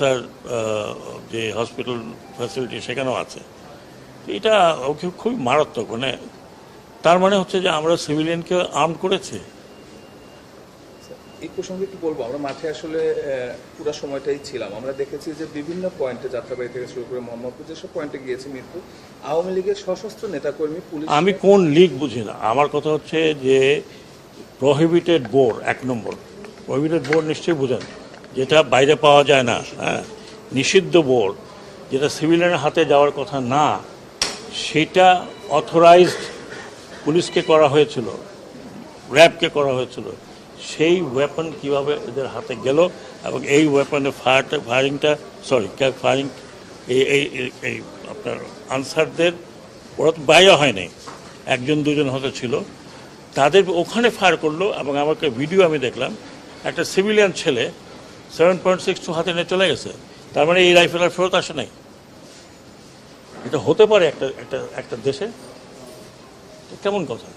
Cancer যে hospital facility সেখানেও আছে। তো এটা খুবই মারাত্মক। মানে তার মানে হচ্ছে যে আমরা সিভিলিয়ানকে আর্ম করেছি। এই প্রসঙ্গে একটু বলবো, আমরা মাঠে আসলে পুরো সময়টাই ছিলাম। আমরা দেখেছি যে বিভিন্ন পয়েন্টে, যাত্রাবাড়ি থেকে শুরু করে মোহাম্মদপুর যেসব পয়েন্টে গিয়েছি, মিরপুর আওয়ামী লীগের সশস্ত্র নেতাকর্মী, পুলিশ। আমি কোন লীগ বুঝি না। আমার কথা হচ্ছে যে প্রহিবিটেড বোর্ড, 1 নম্বর প্রহিবিটেড বোর্ড নিশ্চয়ই বুঝেন, যেটা বাইরে পাওয়া যায় না। হ্যাঁ, নিষিদ্ধ বোর্ড, যেটা সিভিলিয়ানের হাতে যাওয়ার কথা না, সেটা অথরাইজড পুলিশকে করা হয়েছিল, র্যাবকে করা হয়েছিল। সেই ওয়েপন কিভাবে এদের হাতে গেল এবং এই ওয়েপনের ফায়ারিংটা এই আপনার আনসারদের, ওরা তো বাইরে হয়নি, 1জন 2জন হয়তো ছিল, তাদের ওখানে ফায়ার করলো। এবং আমাকে ভিডিও আমি দেখলাম, একটা সিভিলিয়ান ছেলে 7.62 হাতে নিয়ে চলে গেছে। তার মানে এই রাইফেল আর ফেরত আসে নাই। এটা হতে পারে একটা দেশে? কেমন কথা?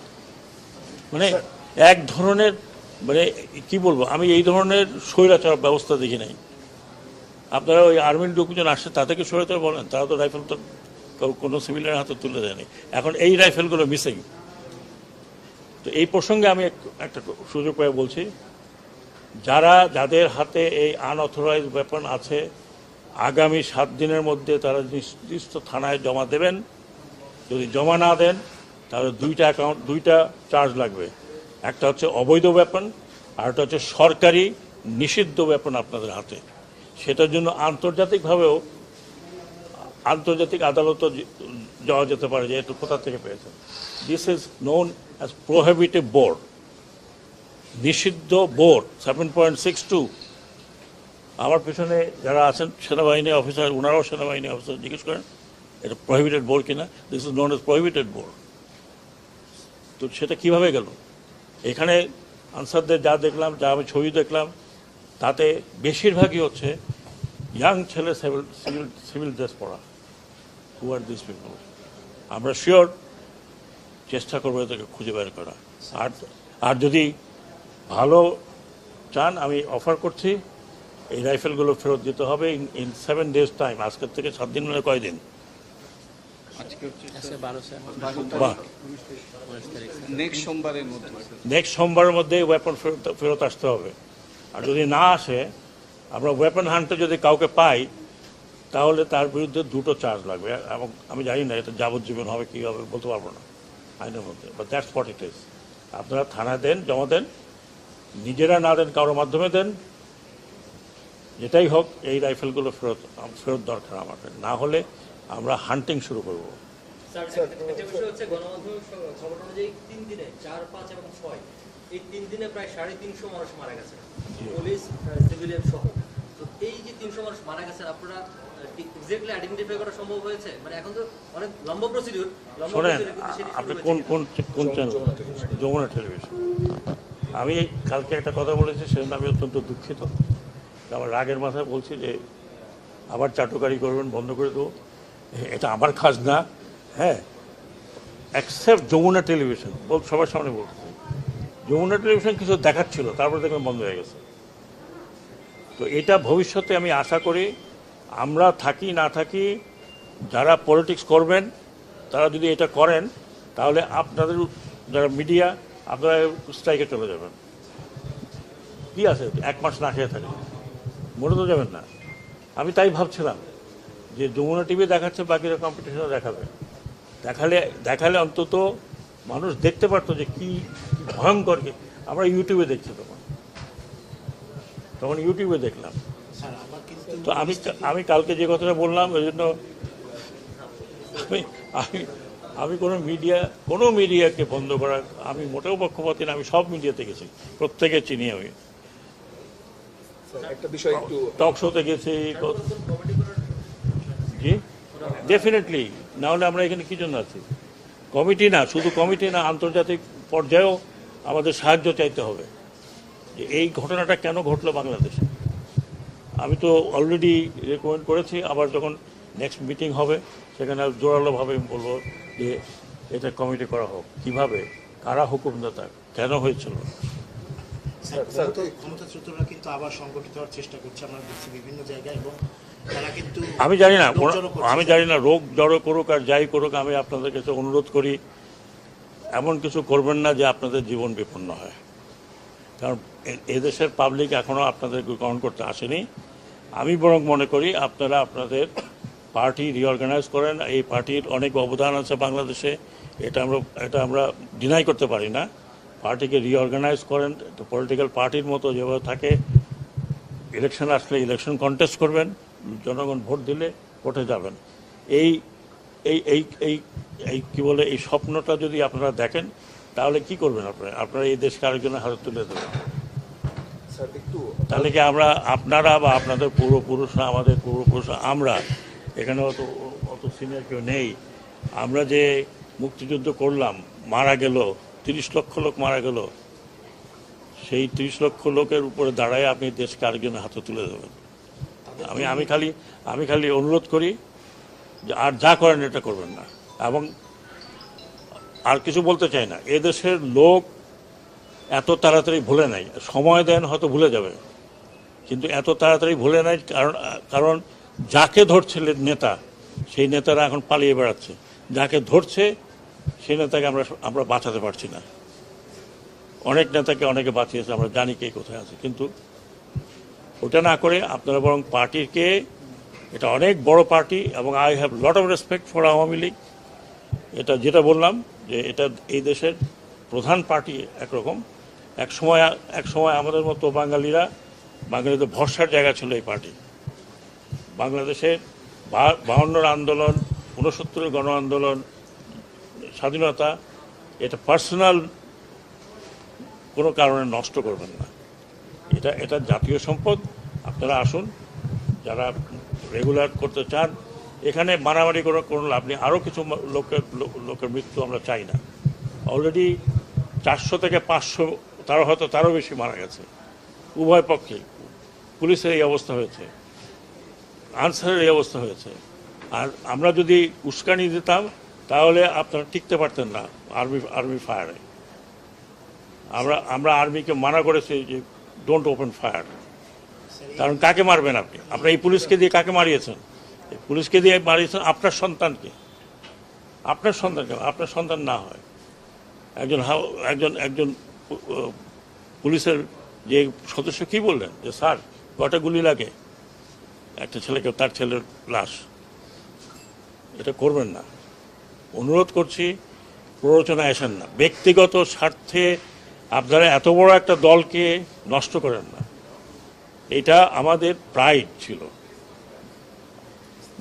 মানে এক ধরনের, মানে কি বলবো, আমি এই ধরনের স্বৈরাচার ব্যবস্থা দেখি নাই। আপনারা ওই আর্মির লোকজন আসছে, তাদেরকে স্বৈরাচার বলেন? তারা তো রাইফেল তো কোনো সিভিলিয়ানের হাতে তুলে দেয়নি। এখন এই রাইফেলগুলো মিসিং। তো এই প্রসঙ্গে আমি একটা সুযোগ পেয়ে বলছি, যাদের হাতে এই আনঅথরাইজড ওয়েপন আছে, আগামী 7 দিনের মধ্যে তারা নির্দিষ্ট থানায় জমা দেবেন। যদি জমা না দেন তাহলে 2টা চার্জ লাগবে। একটা হচ্ছে অবৈধ ওয়েপন, আর একটা হচ্ছে সরকারি নিষিদ্ধ ওয়েপন আপনাদের হাতে। সেটার জন্য আন্তর্জাতিক আদালতও যাওয়া যেতে পারে, যে একটু কোথা থেকে পেয়েছেন। This is known as prohibited board, নিষিদ্ধ বোর্ড 7.62। আমার পিছনে যারা আছেন সেনাবাহিনী অফিসার, ওনারাও সেনাবাহিনী অফিসার, জিজ্ঞেস করেন এটা প্রোহিবিটেড বোর্ড কিনা। This is known as prohibited board. তো সেটা কিভাবে গেল? এখানে আনসারদের যা দেখলাম, যা আমি ছবি দেখলাম, তাতে বেশিরভাগই হচ্ছে ইয়াং ছেলে, সিভিল ড্রেস পরা। হু আর দিস পিপল? আমরা শিওর চেষ্টা করবো এদেরকে খুঁজে বের করা। আর যদি ভালো চান, আমি অফার করছি, এই রাইফেলগুলো ফেরত দিতে হবে ইন 7 days টাইম। আজকের থেকে 7 দিন মানে কয়দিন? নেক্সট সোমবারের মধ্যে ওয়েপন ফেরত আসতে হবে। আর যদি না আসে, আমরা ওয়েপন হান্টে যদি কাউকে পাই, তাহলে তার বিরুদ্ধে 2টো চার্জ লাগবে। এবং আমি জানি না এটা যাবজ্জীবন হবে কী হবে বলতে পারবো না আইনের মধ্যে, but that's what it is. আপনারা থানায় দেন, জমা দেন, নিজেরা না দেন কারোর মাধ্যমে দেন, যেটাই হোক এই রাইফেলগুলো ফেরত দরকার আমাদের। না হলে আমরা হান্টিং শুরু করবো। গণমাধ্যমের খবর অনুযায়ী 3 দিনে 4, 5 এবং 6 এই 3 দিনে প্রায় 350 মানুষ মারা গেছে, পুলিশ, সিভিলিয়ান সহ। তো এই যে 300 মানুষ মারা গেছে, আপনারা এক্স্যাক্টলি আইডেন্টিফাই করা সম্ভব হয়েছে? মানে এখন তো অনেক লম্বা প্রসিডিউর। শোনেন, আপনি কোন চ্যানেল? যমুনা টেলিভিশন। আমি কালকে একটা কথা বলেছি, সেজন্য আমি অত্যন্ত দুঃখিত। আমার রাগের মাথায় বলছি যে আবার চাটুকারি করবেন, বন্ধ করে দেবো। এটা আমার কাজ না। হ্যাঁ, অ্যাকসেপ্ট যমুনা টেলিভিশন, সবার সামনে বলতেছি, যমুনা টেলিভিশন কিছু দেখাচ্ছিল, তারপরে দেখলাম বন্ধ হয়ে গেছে। তো এটা ভবিষ্যতে আমি আশা করি, আমরা থাকি না থাকি, যারা পলিটিক্স করবেন তারা যদি এটা করেন, তাহলে আপনাদের যারা মিডিয়া, আপনারা স্ট্রাইকে চলে যাবেন। কি আছে 1 মাস না খেয়ে থাকে? মরে তো যাবেন না। আমি তাই ভাবছিলাম যে যমুনা টিভি দেখাচ্ছে, বাকিরা কম্পিটিশনে দেখালে অন্তত মানুষ দেখতে পারতো যে কি ভয়ঙ্কর। আমরা ইউটিউবে দেখছি, তখন ইউটিউবে দেখলাম। তো আমি কালকে যে কথাটা বললাম, ওই জন্য আমি কোনো মিডিয়াকে বন্ধ করা, আমি মোটেও পক্ষপাতী না। আমি সব মিডিয়াতে গেছি, প্রত্যেকে চিনি আমি। একটা বিষয় একটু টক শোতে গেছি। জি, ডেফিনেটলি। না হলে আমরা এখানে কি জন্য আছি? কমিটি না, শুধু কমিটি না, আন্তর্জাতিক পর্যায়েও আমাদের সাহায্য চাইতে হবে যে এই ঘটনাটা কেন ঘটলো বাংলাদেশে। আমি তো অলরেডি রেকমেন্ড করেছি, আবার যখন নেক্সট মিটিং হবে সেখানে জোরালোভাবে আমি বলবো যে এটা কমিটি করা হোক, কীভাবে, কারা হুকুমদাতা, কেন হয়েছিল। মূলত ক্ষমতাচ্যুতরা কিন্তু আবার সংগঠিত হওয়ার চেষ্টা করছে, আমরা দেখছি বিভিন্ন জায়গায়, এবং তারা কিন্তু আমি জানি না লোক জড়ো করছে। আমি জানি না রোগ জড়ো করুক আর যাই করুক, আমি আপনাদের কাছে অনুরোধ করি এমন কিছু করবেন না যে আপনাদের জীবন বিপন্ন হয়। কারণ এদেশের পাবলিক এখনও আপনাদেরকে গ্রহণ করতে আসেনি। আমি বরং মনে করি আপনারা আপনাদের পার্টি রিঅর্গানাইজ করেন। এই পার্টির অনেক অবদান আছে বাংলাদেশে, এটা আমরা ডিনাই করতে পারি না। পার্টিকে রিঅর্গানাইজ করেন, পলিটিক্যাল পার্টির মতো যেভাবে থাকে, ইলেকশন আসলে ইলেকশন কন্টেস্ট করবেন, জনগণ ভোট দিলে ভোটে যাবেন। এই এই এই এই এই কী বলে, এই স্বপ্নটা যদি আপনারা দেখেন তাহলে কি করবেন আপনারা এই দেশকে আরেকজনের হাতে তুলে দেবেন। স্যার একটু তাহলে কি আপনারা বা আপনাদের পূর্বপুরুষরা, আমাদের পূর্বপুরুষরা, আমরা এখানে অত সিনিয়র কেউ নেই, আমরা যে মুক্তিযুদ্ধ করলাম, মারা গেল 30 লক্ষ লোক মারা গেল, সেই 30 লক্ষ লোকের উপরে দাঁড়ায় আপনি দেশকে আরেকজনের হাতে তুলে দেবেন। আমি খালি অনুরোধ করি যে আর যা করেন এটা করবেন না। এবং আর কিছু বলতে চাই না, এদেশের লোক এত তাড়াতাড়ি ভুলে নাই। সময় দেন, হয়তো ভুলে যাবে, কিন্তু এত তাড়াতাড়ি ভুলে নাই। কারণ যাকে ধরছিলেন নেতা, সেই নেতারা এখন পালিয়ে বেড়াচ্ছে। যাকে ধরছে সেই নেতাকে আমরা বাঁচাতে পারছি না। অনেক নেতাকে অনেকে বাঁচিয়েছে, আমরা জানি কে কোথায় আছে। কিন্তু ওটা না করে আপনারা বরং পার্টিকে, এটা অনেক বড় পার্টি এবং I have lot of respect for Awami League. এটা যেটা বললাম যে এটা এই দেশের প্রধান পার্টি একরকম। এক সময় আমাদের মতো বাঙালিদের ভরসার জায়গা ছিল এই পার্টি। বাংলাদেশের 52 আন্দোলন, 69 গণ আন্দোলন, স্বাধীনতা, এটা পার্সোনাল কোনো কারণে নষ্ট করবেন না। এটা জাতীয় সম্পদ। আপনারা আসুন, যারা রেগুলার করতে চান। এখানে মারামারি করে কোনো লাভ নেই। আরও কিছু লোকের মৃত্যু আমরা চাই না। অলরেডি 400 থেকে 500, তারও বেশি মারা গেছে উভয় পক্ষে। পুলিশের এই অবস্থা হয়েছে, আনসারের এই অবস্থা হয়েছে। আর আমরা যদি উস্কানি দিতাম তাহলে আপনারা টিকতে পারতেন না আর্মি ফায়ারে। আমরা আর্মিকে মানা করেছি যে ডোন্ট ওপেন ফায়ার। কারণ কাকে মারবেন আপনি? আপনার এই পুলিশকে দিয়ে কাকে মারিয়েছেন? এই পুলিশকে দিয়ে মারিয়েছেন আপনার সন্তানকে। আপনার সন্তান না হয় একজন পুলিশের যে সদস্য কি বললেন যে স্যার কটা গুলি লাগে একটা ছেলেকে, তার ছেলের লাশ। এটা করবেন না, অনুরোধ করছি। প্ররোচনায় আসেন না, ব্যক্তিগত স্বার্থে আপনারা এত বড় একটা দলকে নষ্ট করেন না। এটা আমাদের প্রাইড ছিল,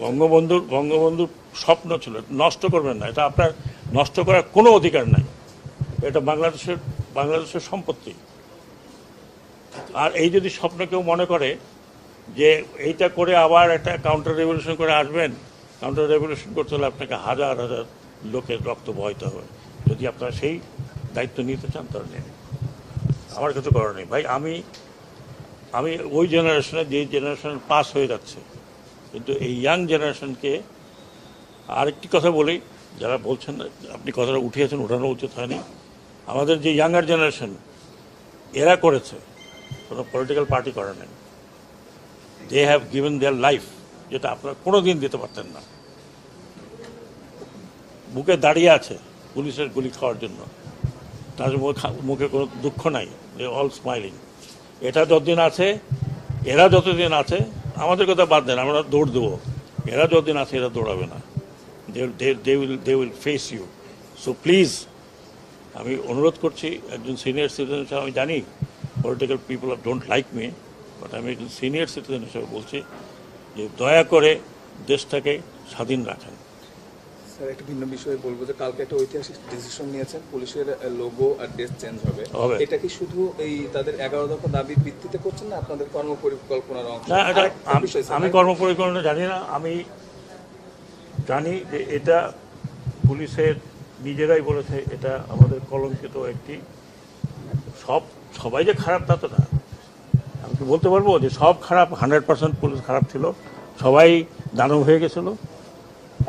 বঙ্গবন্ধুর স্বপ্ন ছিল। নষ্ট করবেন না, এটা আপনার নষ্ট করার কোনো অধিকার নাই। এটা বাংলাদেশের সম্পত্তি। আর এই যদি স্বপ্ন কেউ মনে করে যে এইটা করে আবার একটা কাউন্টার রেভলিউশন করে আসবেন, কাউন্টার রেভলিউশন করতে হলে আপনাকে হাজার হাজার লোকের রক্ত বহাইতে হবে। যদি আপনারা সেই দায়িত্ব নিতে চান তাহলে নেন। আমার কিছু করার নেই ভাই। আমি ওই জেনারেশনে, যে জেনারেশন পাস হয়ে যাচ্ছে, কিন্তু এই ইয়াং জেনারেশনকে আরেকটি কথা বলি, যারা বলছেন আপনি কথাটা উঠিয়েছেন, ওঠানো উচিত হয়নি। আমাদের যে ইয়াঙ্গার জেনারেশন, এরা করেছে, কোনো পলিটিক্যাল পার্টি করে নেন। They have given their life, যেটা আপনারা কোনো দিন দিতে পারতেন না। বুকে দাঁড়িয়ে আছে পুলিশের গুলি খাওয়ার জন্য, তাদের মুখে কোনো দুঃখ নাই, দে অল স্মাইলিং। এটা যতদিন আছে, এরা যতদিন আছে, আমাদের কথা বাদ দেন, আমরা দৌড় দেবো। এরা যতদিন আছে এরা দৌড়াবে না। They will face you. So please, আমি অনুরোধ করছি, একজন সিনিয়র সিটিজেন হিসেবে আমি জানি political people don't like me, but আমি একজন সিনিয়র সিটিজেন হিসেবে বলছি যে দয়া করে দেশটাকে স্বাধীন রাখেন। স্যার একটা ভিন্ন বিষয়ে বলবো যে কালকে একটা ঐতিহাসিক ডিসিশন নিয়েছেন, পুলিশের লোগো আর ড্রেস চেঞ্জ হবে। এটা কি শুধু এই তাদের 11 দফা দাবির ভিত্তিতে করছেন না আপনাদের কর্মপরিকল্পনার অংশ? না, এটা আমি কর্মপরিকল্পনা জানি না। আমি জানি যে এটা পুলিশের নিজেরাই বলেছে এটা আমাদের কলঙ্কিত একটি। সবাই যে খারাপ তা তো না। আমি কি বলতে পারবো যে সব খারাপ? 100% পুলিশ খারাপ ছিল, সবাই দানব হয়ে গেছিল।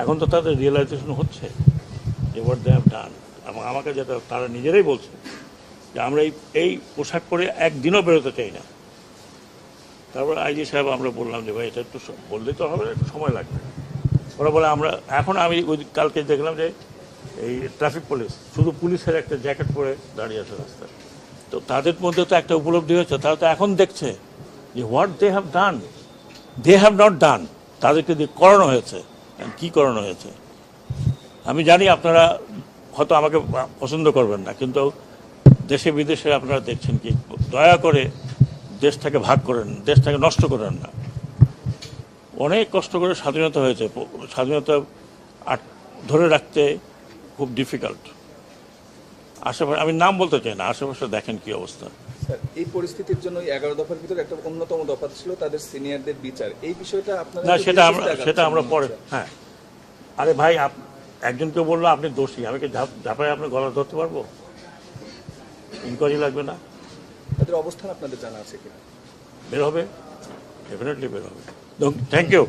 এখন তো তাদের রিয়েলাইজেশন হচ্ছে যে হোয়াট দে হ্যাভ ডান। এবং আমাকে যেটা তারা নিজেরাই বলছে যে আমরা এই পোশাক পরে একদিনও বেরোতে চাই না। তারপর আইজি সাহেব আমরা বললাম যে ভাই এটা একটু বললে তো হবে, একটু সময় লাগবে। ওরা বলে আমরা এখন আমি ওই কালকে দেখলাম যে এই ট্রাফিক পুলিশ শুধু পুলিশের একটা জ্যাকেট পরে দাঁড়িয়ে আছে রাস্তায়। তো তাদের মধ্যে তো একটা উপলব্ধি হয়েছে, তারা তো এখন দেখছে যে what they have done, they have not done, তাদেরকে দিয়ে করানো হয়েছে। কি করানো হয়েছে আমি জানি, আপনারা হয়তো আমাকে পছন্দ করবেন না, কিন্তু দেশে বিদেশে আপনারা দেখছেন কি, দয়া করে দেশটাকে ভাগ করেন, দেশটাকে নষ্ট করেন না। অনেক কষ্ট করে স্বাধীনতা হয়েছে, স্বাধীনতা ধরে রাখতে খুব ডিফিকাল্ট। আশেপাশে আমি নাম বলতে চাই না, আশেপাশে দেখেন কি অবস্থা। স্যার, এই পরিস্থিতির জন্য 11 দফার ভিতরে একটা অন্যতম দফা ছিল তাদের সিনিয়রদের বিচার। এই বিষয়টা আপনারা না, সেটা আমরা পরে, হ্যাঁ। আরে ভাই, একজনকে বললো আপনি দোষী, আমি কি ঝাঁপায় আপনার গলা ধরতে পারবো? ইনকোয়ারি লাগবে না? তাদের অবস্থান আপনাদের জানা আছে কিনা? বের হবে, ডেফিনেটলি বের হবে। Thank you.